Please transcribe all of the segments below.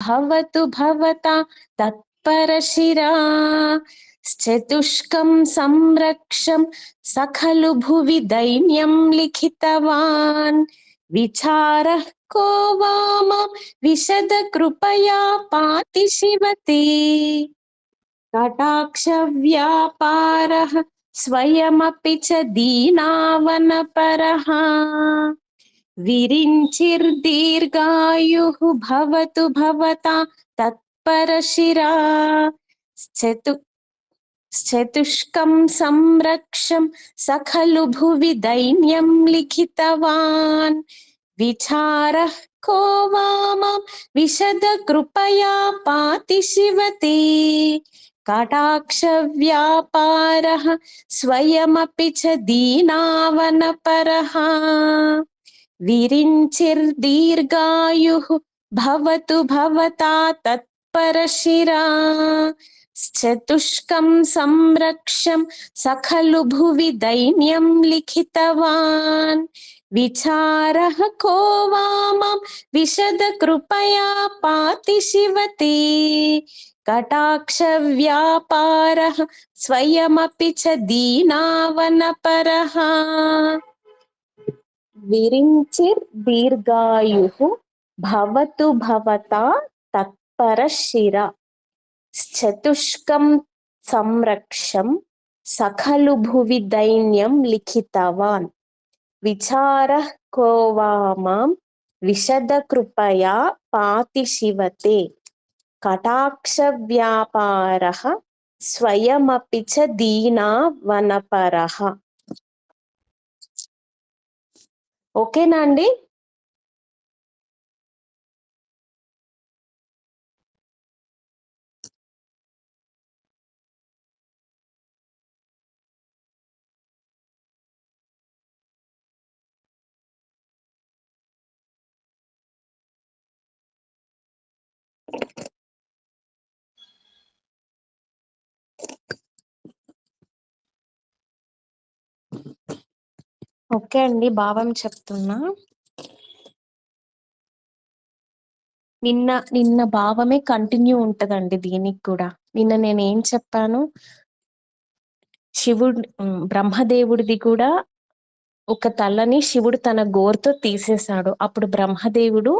భవతు భవతా తత్పరశిరా చతుష్కం సంరక్షం సఖలు భువి దైన్యం లిఖితవాన్ విచారః కో వామ విశద కృపయా పాతి శివతే కటాక్ష వ్యాపారః స్వయమపి చ దీనావనపరః విరించిర్దీర్ఘాయుః భవతు భవతా తత్పరశిరా చతుష్కం సంరక్షం సఖలు భువి దైన్యం లిఖితవాన్ విచారః కో వామ విశద కృపయా పాతి శివతే కటాక్ష వ్యాపారః స్వయమపి చ దీనావనపరః విరించిర్దీర్ఘాయుః భవతు భవతా తత్పరశిరా చతుష్కం సంరక్షం సఖలు భువి దైన్యం లిఖితవాన్ విచారః కో వామ విశద కృపయా పాతి శివతే కటాక్ష వ్యాపారః స్వయమపి చ దీనావనపరః విరించిర్దీర్ఘాయుః భవతు భవతా తత్పరశిరా చతుష్కం సంరక్షం సఖలు భువి దైన్యం లిఖితవాన్ విచారః కో వామ విశద కృపయా పాతి శివతే కటాక్ష వ్యాపారః స్వయమపి చ దీనావనపరః. ఓకేనా అండి? ఓకే అండి, భావం చెప్తున్నా. నిన్న భావమే కంటిన్యూ ఉంటదండి దీనికి కూడా. నిన్న నేను ఏం చెప్పాను, శివుడు బ్రహ్మదేవుడిది కూడా ఒక తలని శివుడు తన గోరుతో తీసేశాడు. అప్పుడు బ్రహ్మదేవుడు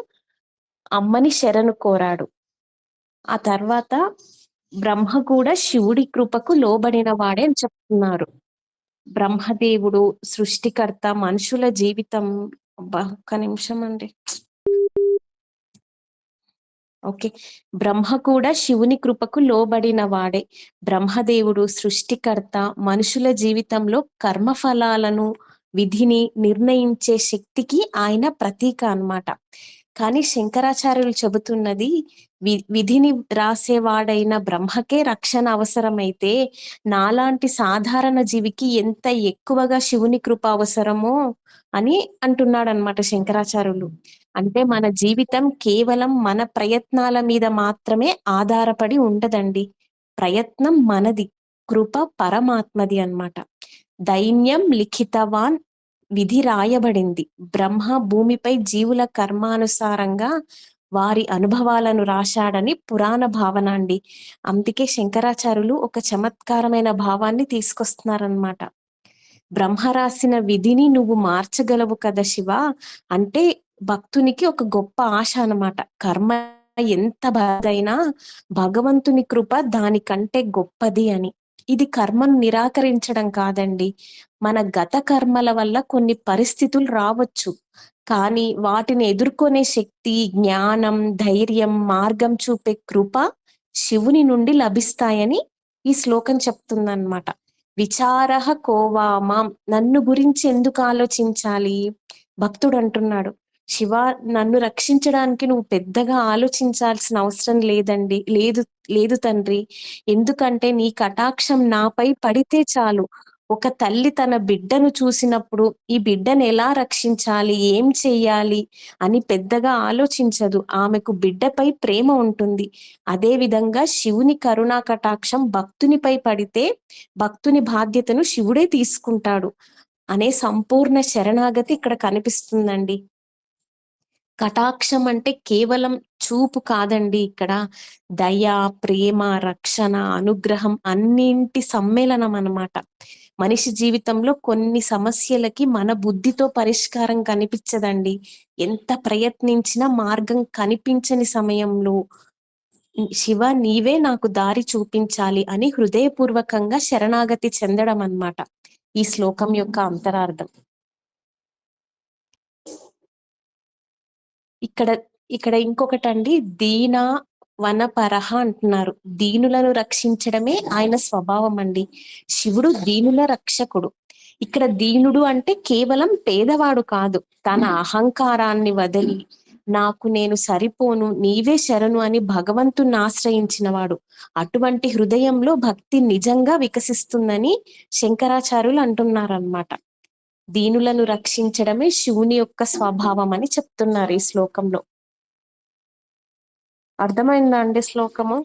అమ్మని శరణు కోరాడు. ఆ తర్వాత బ్రహ్మ కూడా శివుడి కృపకు లోబడిన వాడే అని చెప్తున్నారు. బ్రహ్మదేవుడు సృష్టికర్త, మనుషుల జీవితం. ఒక్క నిమిషం అండి. ఓకే, బ్రహ్మ కూడా శివుని కృపకు లోబడిన వాడే. బ్రహ్మదేవుడు సృష్టికర్త, మనుషుల జీవితంలో కర్మఫలాలను విధిని నిర్ణయించే శక్తికి ఆయన ప్రతీక అన్నమాట. కానీ శంకరాచార్యులు చెబుతున్నది, విధిని రాసేవాడైన బ్రహ్మకే రక్షణ అవసరమైతే నాలాంటి సాధారణ జీవికి ఎంత ఎక్కువగా శివుని కృప అవసరమో అని అంటున్నాడు అన్నమాట శంకరాచార్యులు. అంటే మన జీవితం కేవలం మన ప్రయత్నాల మీద మాత్రమే ఆధారపడి ఉండదండి. ప్రయత్నం మనది, కృప పరమాత్మది అన్నమాట. దైన్యం లిఖితవాన్, విధి రాయబడింది. బ్రహ్మ భూమిపై జీవుల కర్మానుసారంగా వారి అనుభవాలను రాశాడని పురాణ భావన అండి. అందుకే శంకరాచార్యులు ఒక చమత్కారమైన భావాన్ని తీసుకొస్తున్నారనమాట. బ్రహ్మ రాసిన విధిని నువ్వు మార్చగలవు కదా శివ అంటే భక్తునికి ఒక గొప్ప ఆశ అన్నమాట. కర్మ ఎంత బాధైనా భగవంతుని కృప దానికంటే గొప్పది అని. ఇది కర్మను నిరాకరించడం కాదండి. మన గత కర్మల వల్ల కొన్ని పరిస్థితులు రావచ్చు, కానీ వాటిని ఎదుర్కొనే శక్తి, జ్ఞానం, ధైర్యం, మార్గం చూపే కృప శివుని నుండి లభిస్తాయని ఈ శ్లోకం చెప్తుందన్నమాట. విచారః కోవామాం, నన్ను గురించి ఎందుకు ఆలోచించాలి? భక్తుడు అంటున్నాడు, శివ నన్ను రక్షించడానికి నువ్వు పెద్దగా ఆలోచించాల్సిన అవసరం లేదండి, లేదు తండ్రి. ఎందుకంటే నీ కటాక్షం నాపై పడితే చాలు. ఒక తల్లి తన బిడ్డను చూసినప్పుడు ఈ బిడ్డను ఎలా రక్షించాలి, ఏం చెయ్యాలి అని పెద్దగా ఆలోచించదు. ఆమెకు బిడ్డపై ప్రేమ ఉంటుంది. అదే విధంగా శివుని కరుణా కటాక్షం భక్తునిపై పడితే భక్తుని బాధ్యతను శివుడే తీసుకుంటాడు అనే సంపూర్ణ శరణాగతి ఇక్కడ కనిపిస్తుందండి. కటాక్షం అంటే కేవలం చూపు కాదండి ఇక్కడ. దయ, ప్రేమ, రక్షణ, అనుగ్రహం అన్నింటి సమ్మేళనం అన్నమాట. మనిషి జీవితంలో కొన్ని సమస్యలకి మన బుద్ధితో పరిష్కారం కనిపించదండి. ఎంత ప్రయత్నించినా మార్గం కనిపించని సమయంలో శివ నీవే నాకు దారి చూపించాలి అని హృదయపూర్వకంగా శరణాగతి చెందడం అన్నమాట ఈ శ్లోకం యొక్క అంతరార్థం. ఇక్కడ ఇక్కడ ఇంకొకటండి, దీన వనపరహ అంటున్నారు. దీనులను రక్షించడమే ఆయన స్వభావం అండి. శివుడు దీనుల రక్షకుడు. ఇక్కడ దీనుడు అంటే కేవలం పేదవాడు కాదు, తన అహంకారాన్ని వదిలి నాకు నేను సరిపోను నీవే శరణు అని భగవంతుణ్ణి ఆశ్రయించిన వాడు. అటువంటి హృదయంలో భక్తి నిజంగా వికసిస్తుందని శంకరాచార్యులు అంటున్నారన్నమాట. దీనులను రక్షించడమే శివుని యొక్క స్వభావం అని చెప్తున్నారు ఈ శ్లోకంలో. అర్థమైందా అండి శ్లోకము?